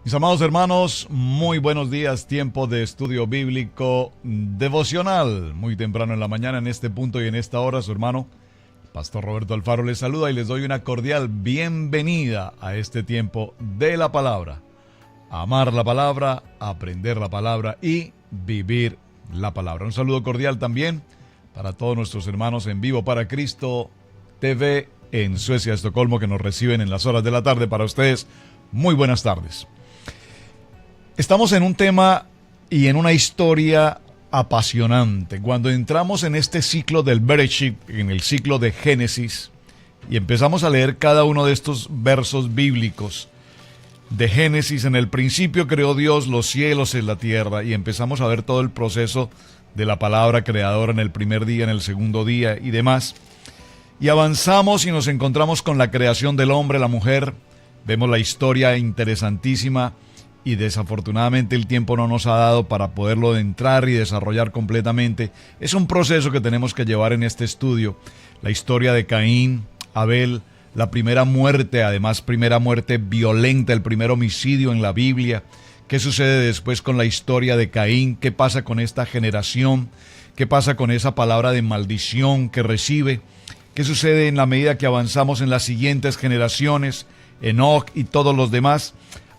Mis amados hermanos, muy buenos días, tiempo de estudio bíblico devocional, muy temprano en la mañana, en este punto y en esta hora, su hermano, Pastor Roberto Alfaro, les saluda y les doy una cordial bienvenida a este tiempo de la palabra. Amar la palabra, aprender la palabra y vivir la palabra. Un saludo cordial también para todos nuestros hermanos en Vivo para Cristo TV en Suecia, Estocolmo, que nos reciben en las horas de la tarde. Para ustedes, muy buenas tardes. Estamos en un tema y en una historia apasionante. Cuando entramos en este ciclo del Bereshit, en el ciclo de Génesis, y empezamos a leer cada uno de estos versos bíblicos de Génesis, en el principio creó Dios los cielos y la tierra, y empezamos a ver todo el proceso de la palabra creadora en el primer día, en el segundo día y demás. Y avanzamos y nos encontramos con la creación del hombre, la mujer. Vemos la historia interesantísima. Y desafortunadamente el tiempo no nos ha dado para poderlo entrar y desarrollar completamente. Es un proceso que tenemos que llevar en este estudio. La historia de Caín, Abel, la primera muerte, además primera muerte violenta, el primer homicidio en la Biblia. ¿Qué sucede después con la historia de Caín? ¿Qué pasa con esta generación? ¿Qué pasa con esa palabra de maldición que recibe? ¿Qué sucede en la medida que avanzamos en las siguientes generaciones? Enoc y todos los demás.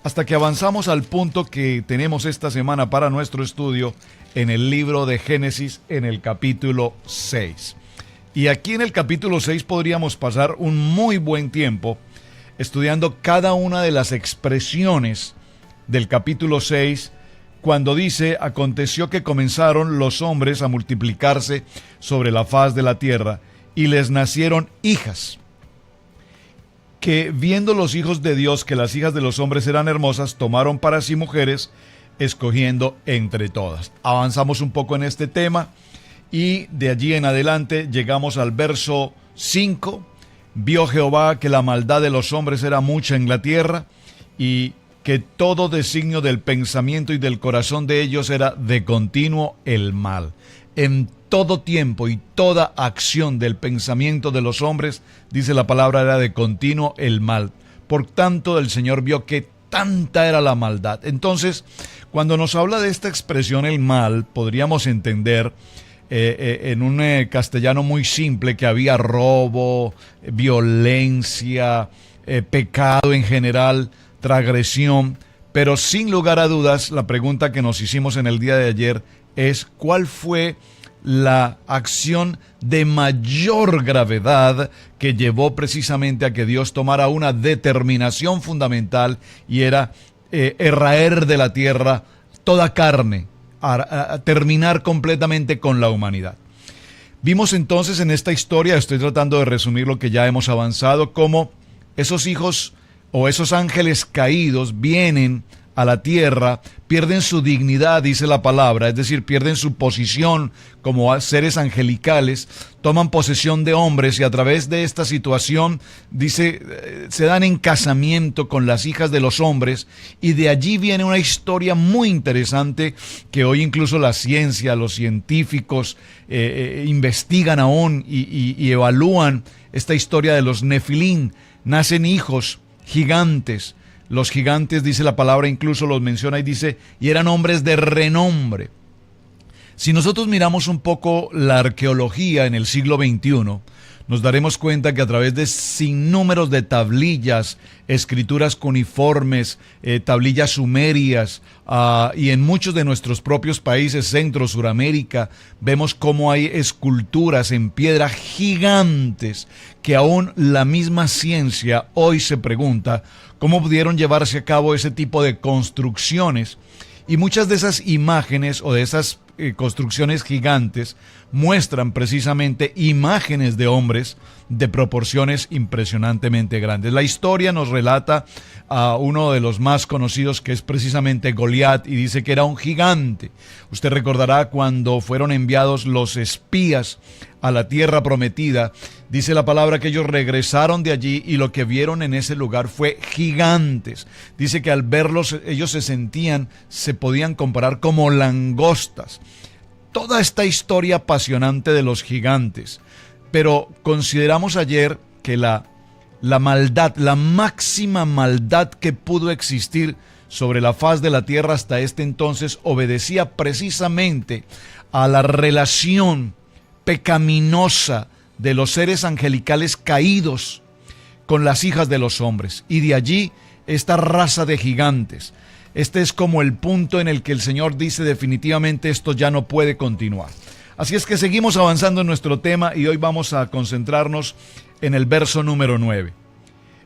Hasta que avanzamos al punto que tenemos esta semana para nuestro estudio en el libro de Génesis, en el capítulo 6. Y aquí en el capítulo 6 podríamos pasar un muy buen tiempo estudiando cada una de las expresiones del capítulo 6, cuando dice: aconteció que comenzaron los hombres a multiplicarse sobre la faz de la tierra, y les nacieron hijas, que viendo los hijos de Dios que las hijas de los hombres eran hermosas, tomaron para sí mujeres, escogiendo entre todas. Avanzamos un poco en este tema y de allí en adelante llegamos al verso 5. Vio Jehová que la maldad de los hombres era mucha en la tierra, y que todo designio del pensamiento y del corazón de ellos era de continuo el mal. En todo tiempo y toda acción del pensamiento de los hombres, dice la palabra, era de continuo el mal. Por tanto, el Señor vio que tanta era la maldad. Entonces, cuando nos habla de esta expresión, el mal, podríamos entender en un castellano muy simple que había robo, violencia, pecado en general, transgresión. Pero sin lugar a dudas, la pregunta que nos hicimos en el día de ayer es: ¿cuál fue la acción de mayor gravedad que llevó precisamente a que Dios tomara una determinación fundamental, y era erraer de la tierra toda carne, a terminar completamente con la humanidad? Vimos entonces en esta historia, estoy tratando de resumir lo que ya hemos avanzado, cómo esos hijos o esos ángeles caídos vienen a la tierra, pierden su dignidad, dice la palabra, es decir, pierden su posición como seres angelicales, toman posesión de hombres, y a través de esta situación, dice, se dan en casamiento con las hijas de los hombres, y de allí viene una historia muy interesante que hoy incluso la ciencia, los científicos investigan aún y evalúan esta historia de los Nefilín. Nacen hijos gigantes. Los gigantes, dice la palabra, incluso los menciona y dice, y eran hombres de renombre. Si nosotros miramos un poco la arqueología en el siglo XXI, nos daremos cuenta que a través de sinnúmeros de tablillas, escrituras cuneiformes, tablillas sumerias, y en muchos de nuestros propios países, Centro, Suramérica, vemos cómo hay esculturas en piedra gigantes que aún la misma ciencia hoy se pregunta cómo pudieron llevarse a cabo ese tipo de construcciones. Y muchas de esas imágenes o de esas construcciones gigantes muestran precisamente imágenes de hombres de proporciones impresionantemente grandes. La historia nos relata a uno de los más conocidos, que es precisamente Goliat, y dice que era un gigante. Usted recordará cuando fueron enviados los espías a la tierra prometida, dice la palabra que ellos regresaron de allí y lo que vieron en ese lugar fue gigantes. Dice que al verlos ellos se podían comparar como langostas. Toda esta historia apasionante de los gigantes. Pero consideramos ayer que la maldad, la máxima maldad que pudo existir sobre la faz de la tierra hasta este entonces obedecía precisamente a la relación pecaminosa de los seres angelicales caídos con las hijas de los hombres. Y de allí esta raza de gigantes. Este es como el punto en el que el Señor dice definitivamente esto ya no puede continuar. Así es que seguimos avanzando en nuestro tema y hoy vamos a concentrarnos en el verso número 9.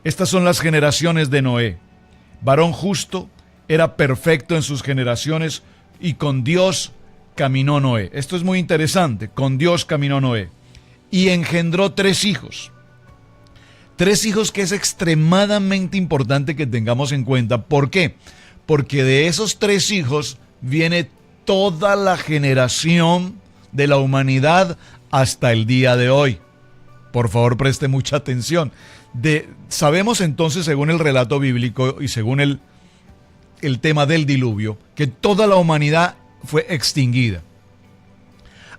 Estas son las generaciones de Noé. Varón justo, era perfecto en sus generaciones y con Dios caminó Noé. Esto es muy interesante. Con Dios caminó Noé. Y engendró 3 hijos. 3 hijos que es extremadamente importante que tengamos en cuenta. ¿Por qué? Porque de esos 3 hijos viene toda la generación de la humanidad hasta el día de hoy. Por favor, preste mucha atención. Sabemos entonces, según el relato bíblico y según el tema del diluvio, que toda la humanidad fue extinguida.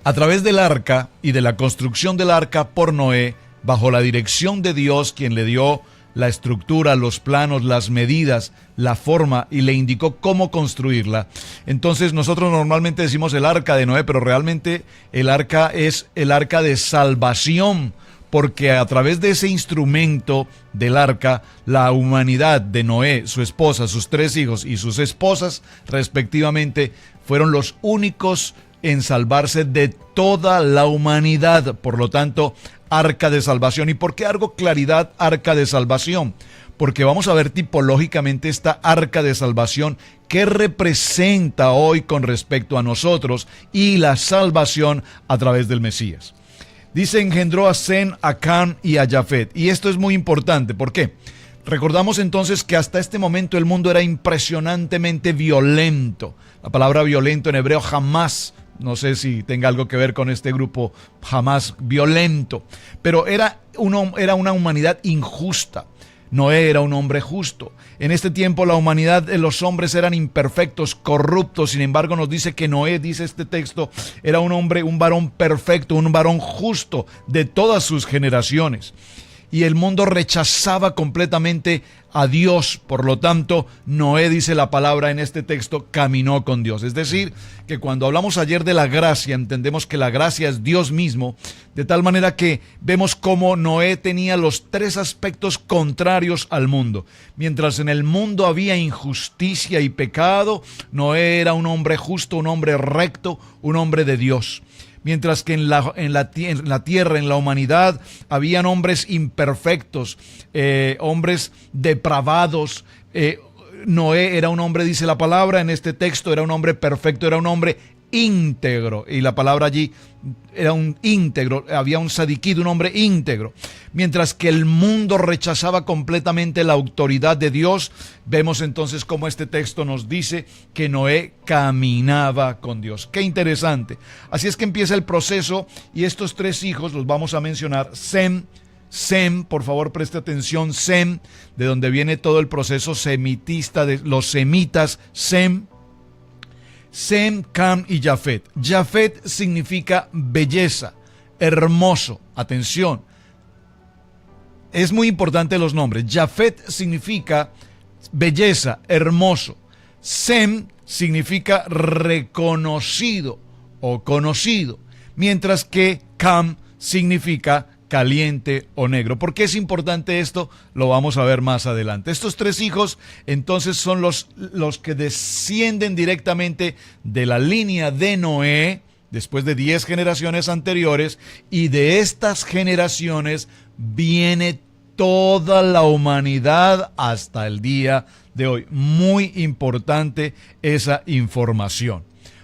A través del arca y de la construcción del arca por Noé, bajo la dirección de Dios, quien le dio la estructura, los planos, las medidas, la forma y le indicó cómo construirla. Entonces nosotros normalmente decimos el arca de Noé, pero realmente el arca es el arca de salvación, porque a través de ese instrumento del arca, la humanidad de Noé, su esposa, sus 3 hijos y sus esposas, respectivamente, fueron los únicos en salvarse de toda la humanidad. Por lo tanto, arca de salvación. ¿Y por qué hago claridad arca de salvación? Porque vamos a ver tipológicamente esta arca de salvación que representa hoy con respecto a nosotros y la salvación a través del Mesías. Dice, engendró a Sem, a Cam y a Jafet. Y esto es muy importante. ¿Por qué? Recordamos entonces que hasta este momento el mundo era impresionantemente violento. La palabra violento en hebreo jamás, no sé si tenga algo que ver con este grupo, jamás violento. Pero era una humanidad injusta. Noé era un hombre justo. En este tiempo la humanidad de los hombres eran imperfectos, corruptos. Sin embargo nos dice que Noé, dice este texto, era un hombre, un varón perfecto, un varón justo de todas sus generaciones. Y el mundo rechazaba completamente a Dios. Por lo tanto, Noé, dice la palabra en este texto, caminó con Dios. Es decir, que cuando hablamos ayer de la gracia, entendemos que la gracia es Dios mismo, de tal manera que vemos cómo Noé tenía los 3 aspectos contrarios al mundo. Mientras en el mundo había injusticia y pecado, Noé era un hombre justo, un hombre recto, un hombre de Dios. Mientras que en la tierra, en la humanidad, habían hombres imperfectos, hombres depravados. Noé era un hombre, dice la palabra en este texto, era un hombre perfecto, era un hombre íntegro. Y la palabra allí era un íntegro, había un sadiquí, un hombre íntegro. Mientras que el mundo rechazaba completamente la autoridad de Dios, vemos entonces cómo este texto nos dice que Noé caminaba con Dios. Qué interesante. Así es que empieza el proceso y estos 3 hijos los vamos a mencionar. Sem, por favor preste atención, Sem, de donde viene todo el proceso semitista de los semitas, Sem, Cam y Jafet. Jafet significa belleza, hermoso. Atención, es muy importante los nombres. Jafet significa belleza, hermoso. Sem significa reconocido o conocido, mientras que Cam significa caliente o negro. ¿Por qué es importante esto? Lo vamos a ver más adelante. Estos 3 hijos entonces son los que descienden directamente de la línea de Noé, después de 10 generaciones anteriores, y de estas generaciones viene toda la humanidad hasta el día de hoy. Muy importante esa información.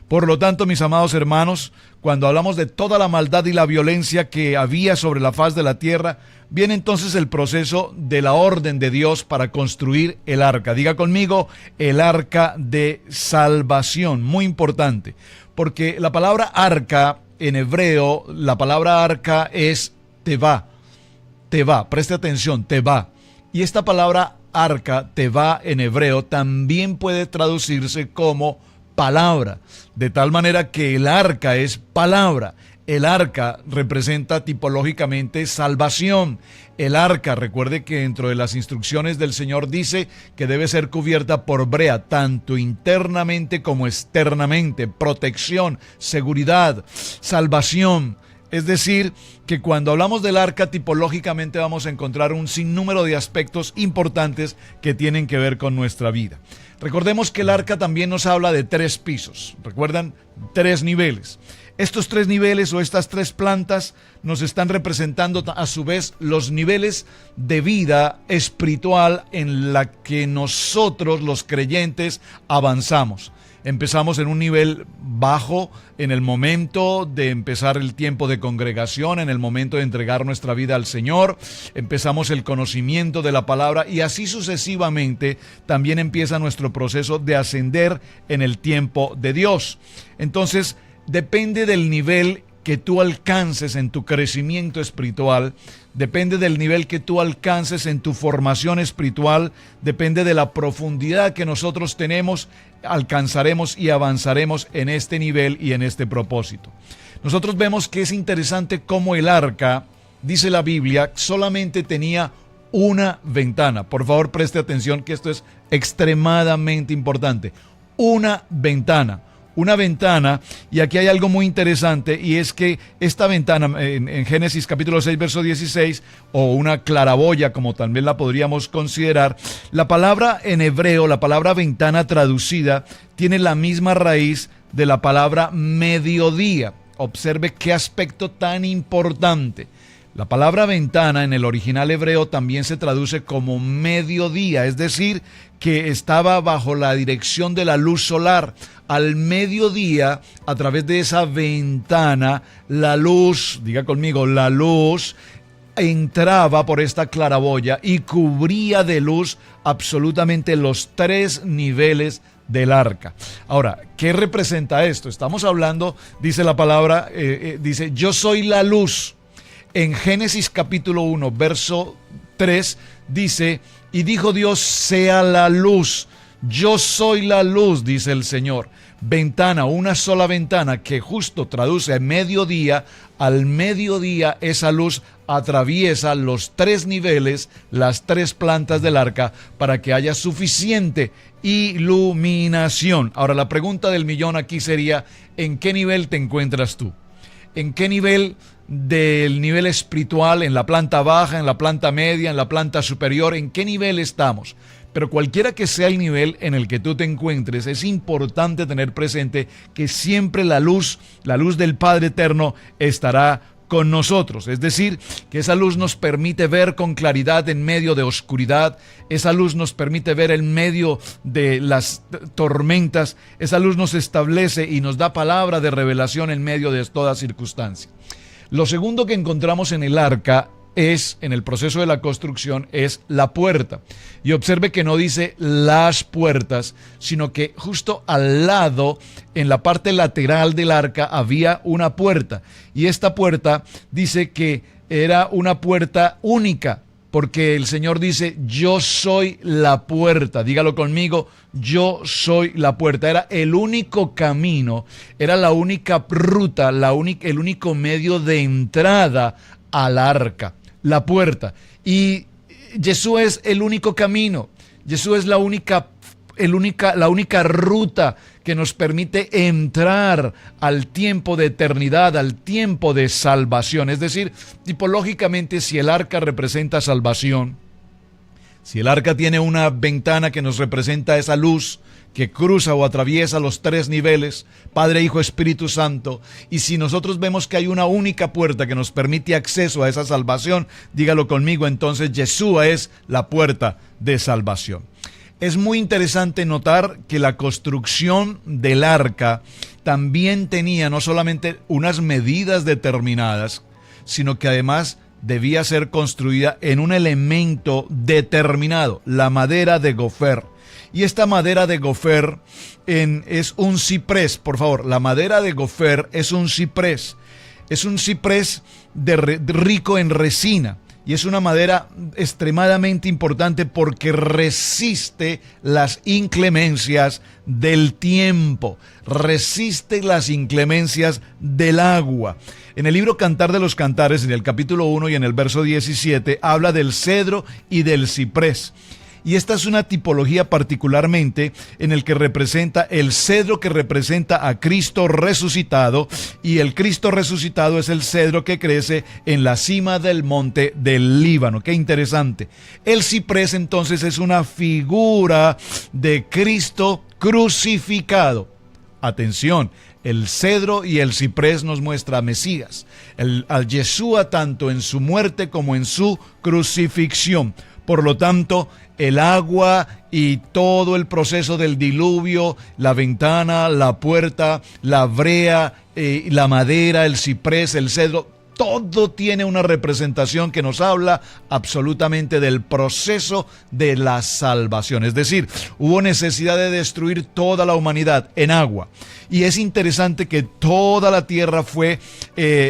Por lo tanto, mis amados hermanos, cuando hablamos de toda la maldad y la violencia que había sobre la faz de la tierra, viene entonces el proceso de la orden de Dios para construir el arca. Diga conmigo, el arca de salvación. Muy importante, porque la palabra arca en hebreo, la palabra arca es teva. Teva, preste atención, teva. Y esta palabra arca, teva en hebreo, también puede traducirse como palabra, de tal manera que el arca es palabra. El arca representa tipológicamente salvación. El arca, recuerde que dentro de las instrucciones del Señor dice que debe ser cubierta por brea, tanto internamente como externamente, protección, seguridad, salvación. Es decir, que cuando hablamos del arca, tipológicamente vamos a encontrar un sinnúmero de aspectos importantes que tienen que ver con nuestra vida. Recordemos que el arca también nos habla de 3 pisos. ¿Recuerdan? 3 niveles. Estos 3 niveles o estas 3 plantas nos están representando a su vez los niveles de vida espiritual en la que nosotros, los creyentes, avanzamos. Empezamos en un nivel bajo en el momento de empezar el tiempo de congregación, en el momento de entregar nuestra vida al Señor. Empezamos el conocimiento de la palabra y así sucesivamente también empieza nuestro proceso de ascender en el tiempo de Dios. Entonces, depende del nivel que tú alcances en tu crecimiento espiritual, depende del nivel que tú alcances en tu formación espiritual, depende de la profundidad que nosotros tenemos, alcanzaremos y avanzaremos en este nivel y en este propósito. Nosotros vemos que es interesante cómo el arca, dice la Biblia, solamente tenía una ventana. Por favor, preste atención que esto es extremadamente importante. Una ventana, y aquí hay algo muy interesante, y es que esta ventana en Génesis capítulo 6 verso 16, o una claraboya como también la podríamos considerar, la palabra en hebreo, la palabra ventana traducida, tiene la misma raíz de la palabra mediodía. Observe qué aspecto tan importante. La palabra ventana en el original hebreo también se traduce como mediodía, es decir, que estaba bajo la dirección de la luz solar. Al mediodía, a través de esa ventana, la luz, diga conmigo, la luz entraba por esta claraboya y cubría de luz absolutamente los 3 niveles del arca. Ahora, ¿qué representa esto? Estamos hablando, dice la palabra, dice, yo soy la luz. En Génesis capítulo 1, verso 3, dice, y dijo Dios, sea la luz. Yo soy la luz, dice el Señor. Ventana, una sola ventana que justo traduce a mediodía. Al mediodía esa luz atraviesa los 3 niveles, las 3 plantas del arca para que haya suficiente iluminación. Ahora la pregunta del millón aquí sería, ¿en qué nivel te encuentras tú? ¿En qué nivel del nivel espiritual? ¿En la planta baja, en la planta media, en la planta superior? ¿En qué nivel estamos? Pero cualquiera que sea el nivel en el que tú te encuentres, es importante tener presente que siempre la luz del Padre Eterno estará con nosotros. Es decir, que esa luz nos permite ver con claridad en medio de oscuridad, esa luz nos permite ver en medio de las tormentas, esa luz nos establece y nos da palabra de revelación en medio de toda circunstancia. Lo segundo que encontramos en el arca en el proceso de la construcción, es la puerta. Y observe que no dice las puertas, sino que justo al lado, en la parte lateral del arca, había una puerta. Y esta puerta dice que era una puerta única, porque el Señor dice, yo soy la puerta. Dígalo conmigo, yo soy la puerta. Era el único camino, era la única ruta, el único medio de entrada al arca. La puerta. Y Jesús es el único camino. Jesús es la única ruta que nos permite entrar al tiempo de eternidad, al tiempo de salvación. Es decir, tipológicamente, si el arca representa salvación, si el arca tiene una ventana que nos representa esa luz que cruza o atraviesa los 3 niveles, Padre, Hijo, Espíritu Santo, y si nosotros vemos que hay una única puerta que nos permite acceso a esa salvación, dígalo conmigo, entonces Yeshua es la puerta de salvación. Es muy interesante notar que la construcción del arca también tenía no solamente unas medidas determinadas, sino que además debía ser construida en un elemento determinado, la madera de gofer. Y esta madera de gofer es un ciprés, por favor, la madera de gofer es un ciprés rico en resina. y es una madera extremadamente importante porque resiste las inclemencias del tiempo, resiste las inclemencias del agua. En el libro Cantar de los Cantares, en el capítulo 1 y en el verso 17, habla del cedro y del ciprés. Y esta es una tipología particularmente en el que representa el cedro, que representa a Cristo resucitado, y el Cristo resucitado es el cedro que crece en la cima del monte del Líbano. Qué interesante. El ciprés entonces es una figura de Cristo crucificado. Atención, el cedro y el ciprés nos muestra a Mesías, al Yeshua, tanto en su muerte como en su crucifixión. Por lo tanto, el agua y todo el proceso del diluvio, la ventana, la puerta, la brea, la madera, el ciprés, el cedro, todo tiene una representación que nos habla absolutamente del proceso de la salvación. Es decir, hubo necesidad de destruir toda la humanidad en agua. Y es interesante que toda la tierra fue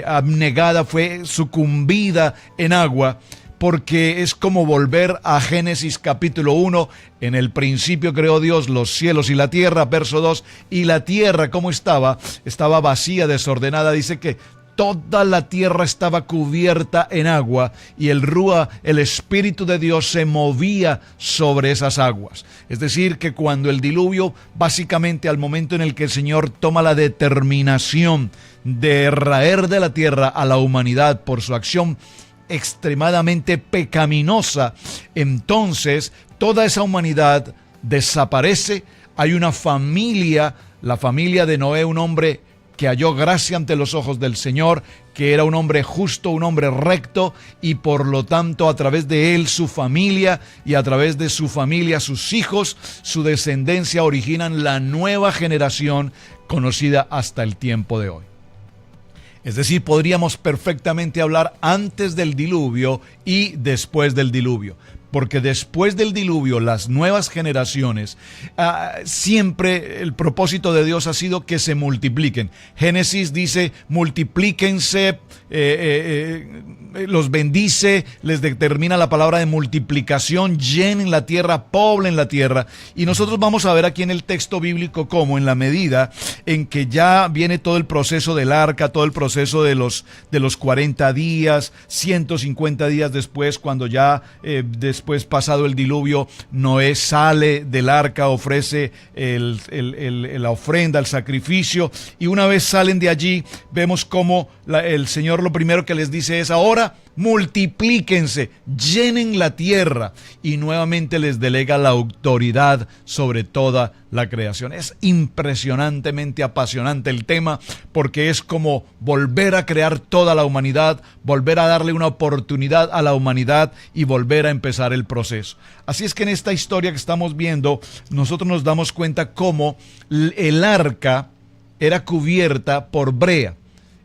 abnegada, fue sucumbida en agua, porque es como volver a Génesis capítulo 1, en el principio creó Dios los cielos y la tierra, verso 2, y la tierra, ¿cómo estaba? Estaba vacía, desordenada, dice que toda la tierra estaba cubierta en agua y el Rúa, el Espíritu de Dios, se movía sobre esas aguas. Es decir, que cuando el diluvio, básicamente al momento en el que el Señor toma la determinación de raer de la tierra a la humanidad por su acción extremadamente pecaminosa, entonces toda esa humanidad desaparece. Hay una familia, la familia de Noé, un hombre que halló gracia ante los ojos del Señor, que era un hombre justo, un hombre recto, y por lo tanto a través de él su familia, y a través de su familia sus hijos, su descendencia, originan la nueva generación conocida hasta el tiempo de hoy. Es decir, podríamos perfectamente hablar antes del diluvio y después del diluvio. Porque después del diluvio, las nuevas generaciones, siempre el propósito de Dios ha sido que se multipliquen. Génesis dice, multiplíquense, los bendice, les determina la palabra de multiplicación, llenen la tierra, poblen la tierra. Y nosotros vamos a ver aquí en el texto bíblico cómo, en la medida en que ya viene todo el proceso del arca, todo el proceso de los 40 días, 150 días después, cuando ya después pasado el diluvio, Noé sale del arca, ofrece la ofrenda, el sacrificio, y una vez salen de allí, vemos cómo el Señor lo primero que les dice es: ahora multiplíquense, llenen la tierra, y nuevamente les delega la autoridad sobre toda la creación. Es impresionantemente apasionante el tema, porque es como volver a crear toda la humanidad, volver a darle una oportunidad a la humanidad y volver a empezar el proceso. Así es que en esta historia que estamos viendo, nosotros nos damos cuenta cómo el arca era cubierta por brea.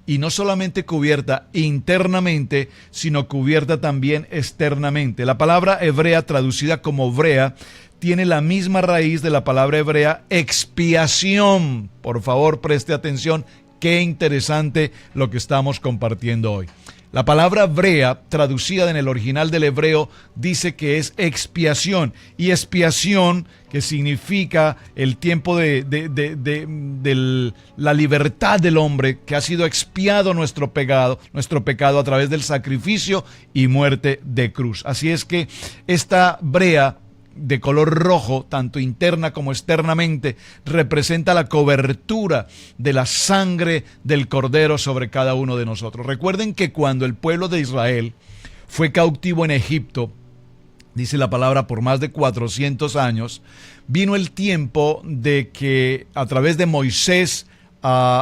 Y no solamente cubierta internamente, sino cubierta también externamente. La palabra hebrea, traducida como brea, tiene la misma raíz de la palabra hebrea expiación. Por favor, preste atención, qué interesante lo que estamos compartiendo hoy. La palabra brea, traducida en el original del hebreo, dice que es expiación. Y expiación, que significa el tiempo de la libertad del hombre, que ha sido expiado nuestro pecado a través del sacrificio y muerte de cruz. Así es que esta brea de color rojo, tanto interna como externamente, representa la cobertura de la sangre del Cordero sobre cada uno de nosotros. Recuerden que cuando el pueblo de Israel fue cautivo en Egipto, dice la palabra, por más de 400 años, vino el tiempo de que a través de Moisés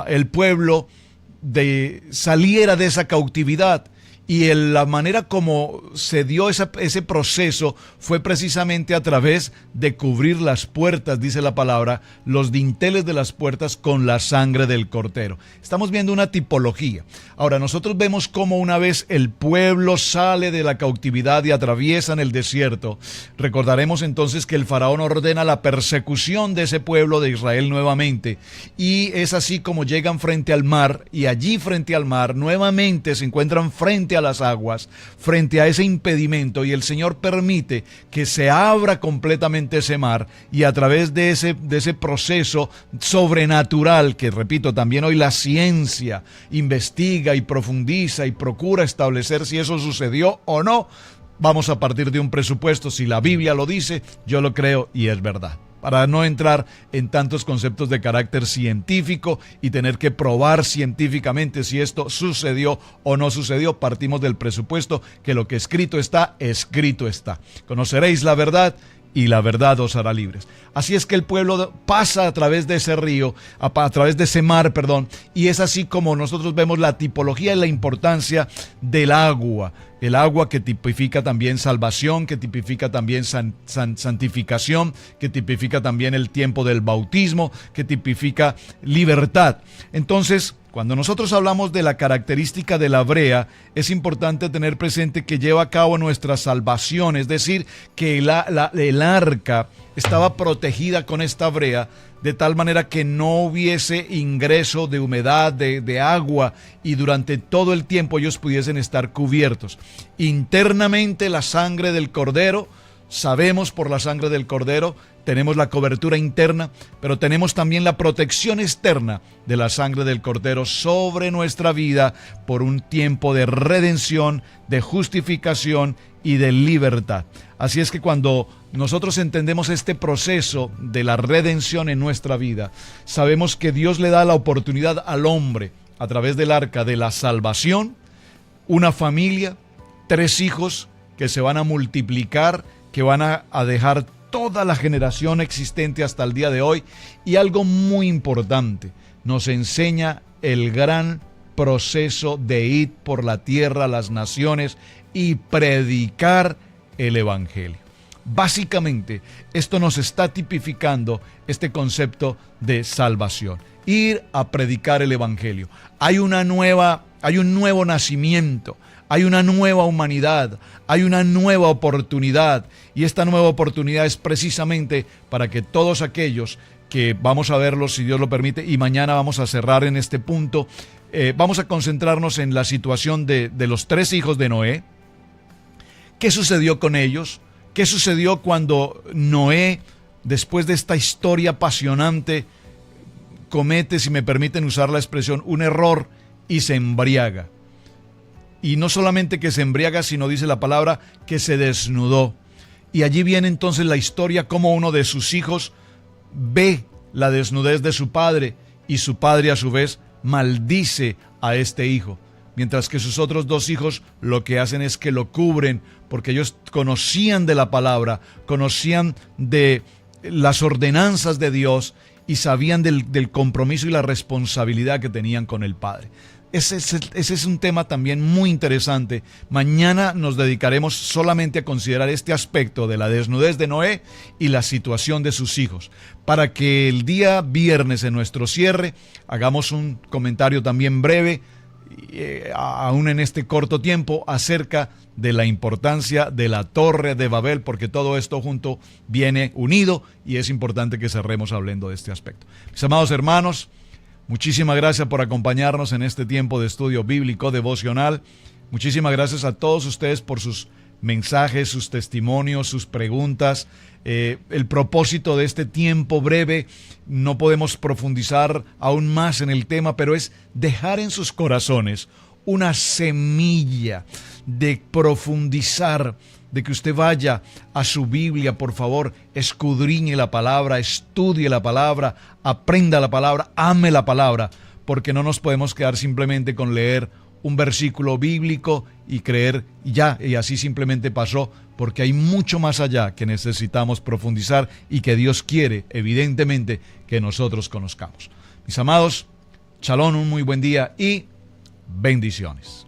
el pueblo saliera de esa cautividad. Y la manera como se dio ese proceso fue precisamente a través de cubrir las puertas, dice la palabra, los dinteles de las puertas con la sangre del Cordero. Estamos viendo una tipología. Ahora, nosotros vemos cómo una vez el pueblo sale de la cautividad y atraviesan el desierto, recordaremos entonces que el faraón ordena la persecución de ese pueblo de Israel nuevamente. Y es así como llegan frente al mar, y allí frente al mar nuevamente se encuentran frente a las aguas frente a ese impedimento, y el Señor permite que se abra completamente ese mar, y a través de ese proceso sobrenatural, que repito, también hoy la ciencia investiga y profundiza y procura establecer si eso sucedió o no, vamos a partir de un presupuesto. Si la Biblia lo dice, yo lo creo y es verdad, para no entrar en tantos conceptos de carácter científico y tener que probar científicamente si esto sucedió o no sucedió. Partimos del presupuesto que lo que escrito está, escrito está. Conoceréis la verdad y la verdad os hará libres. Así es que el pueblo pasa a través de ese río, a través de ese mar, y es así como nosotros vemos la tipología y la importancia del agua. El agua que tipifica también salvación, que tipifica también santificación, que tipifica también el tiempo del bautismo, que tipifica libertad. Entonces, cuando nosotros hablamos de la característica de la brea, es importante tener presente que lleva a cabo nuestra salvación, es decir, que el arca estaba protegida con esta brea, de tal manera que no hubiese ingreso de humedad, de agua, y durante todo el tiempo ellos pudiesen estar cubiertos. Internamente la sangre del cordero, sabemos por la sangre del cordero, tenemos la cobertura interna, pero tenemos también la protección externa de la sangre del cordero sobre nuestra vida por un tiempo de redención, de justificación y de libertad. Así es que cuando nosotros entendemos este proceso de la redención en nuestra vida, sabemos que Dios le da la oportunidad al hombre, a través del arca, de la salvación, una familia, 3 hijos que se van a multiplicar, que van a dejar toda la generación existente hasta el día de hoy. Y algo muy importante, nos enseña el gran proceso de ir por la tierra, las naciones, y predicar el evangelio. Básicamente, esto nos está tipificando este concepto de salvación. Ir a predicar el evangelio. Hay un nuevo nacimiento. Hay una nueva humanidad, hay una nueva oportunidad, y esta nueva oportunidad es precisamente para que todos aquellos que vamos a verlos, si Dios lo permite, y mañana vamos a cerrar en este punto, vamos a concentrarnos en la situación de los 3 hijos de Noé. ¿Qué sucedió con ellos? ¿Qué sucedió cuando Noé, después de esta historia apasionante, comete, si me permiten usar la expresión, un error y se embriaga? Y no solamente que se embriaga, sino dice la palabra que se desnudó. Y allí viene entonces la historia, como uno de sus hijos ve la desnudez de su padre, y su padre a su vez maldice a este hijo. Mientras que sus otros 2 hijos lo que hacen es que lo cubren, porque ellos conocían de la palabra, conocían de las ordenanzas de Dios y sabían del compromiso y la responsabilidad que tenían con el Padre. Ese es un tema también muy interesante. Mañana nos dedicaremos solamente a considerar este aspecto de la desnudez de Noé y la situación de sus hijos, para que el día viernes en nuestro cierre hagamos un comentario también breve, aún en este corto tiempo, acerca de la importancia de la Torre de Babel, porque todo esto junto viene unido y es importante que cerremos hablando de este aspecto. Mis amados hermanos, muchísimas gracias por acompañarnos en este tiempo de estudio bíblico devocional. Muchísimas gracias a todos ustedes por sus mensajes, sus testimonios, sus preguntas. El propósito de este tiempo breve, no podemos profundizar aún más en el tema, pero es dejar en sus corazones una semilla de profundizar, de que usted vaya a su Biblia, por favor, escudriñe la palabra, estudie la palabra, aprenda la palabra, ame la palabra, porque no nos podemos quedar simplemente con leer un versículo bíblico y creer ya, y así simplemente pasó, porque hay mucho más allá que necesitamos profundizar y que Dios quiere, evidentemente, que nosotros conozcamos. Mis amados, shalom, un muy buen día y bendiciones.